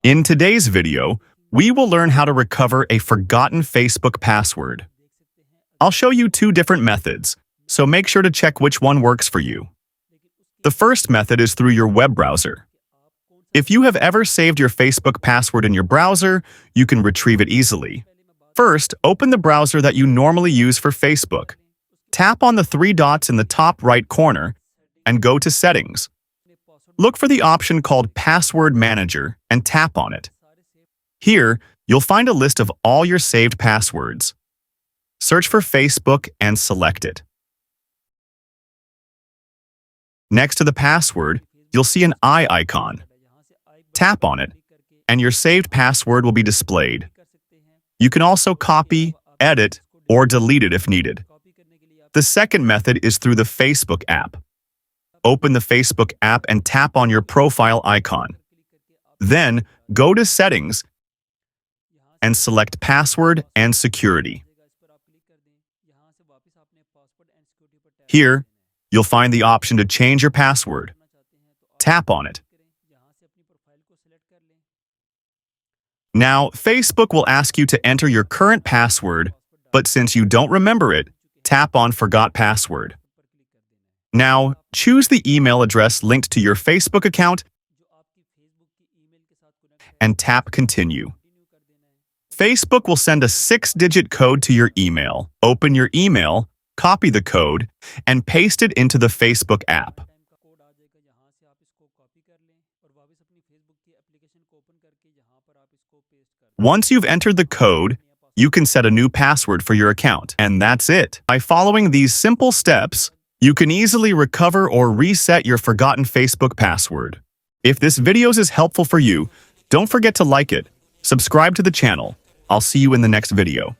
In today's video, we will learn how to recover a forgotten Facebook password. I'll show you two different methods, so make sure to check which one works for you. The first method is through your web browser. If you have ever saved your Facebook password in your browser, you can retrieve it easily. First, open the browser that you normally use for Facebook. Tap on the three dots in the top right corner and go to Settings. Look for the option called Password Manager and tap on it. Here, you'll find a list of all your saved passwords. Search for Facebook and select it. Next to the password, you'll see an eye icon. Tap on it, and your saved password will be displayed. You can also copy, edit, or delete it if needed. The second method is through the Facebook app. Open the Facebook app and tap on your profile icon. Then, go to Settings and select Password and Security. Here, you'll find the option to change your password. Tap on it. Now, Facebook will ask you to enter your current password, but since you don't remember it, tap on Forgot Password. Now, choose the email address linked to your Facebook account and tap Continue. Facebook will send a 6-digit code to your email. Open your email, copy the code, and paste it into the Facebook app. Once you've entered the code, you can set a new password for your account, and that's it. By following these simple steps, you can easily recover or reset your forgotten Facebook password. If this video is helpful for you, don't forget to like it, subscribe to the channel. I'll see you in the next video.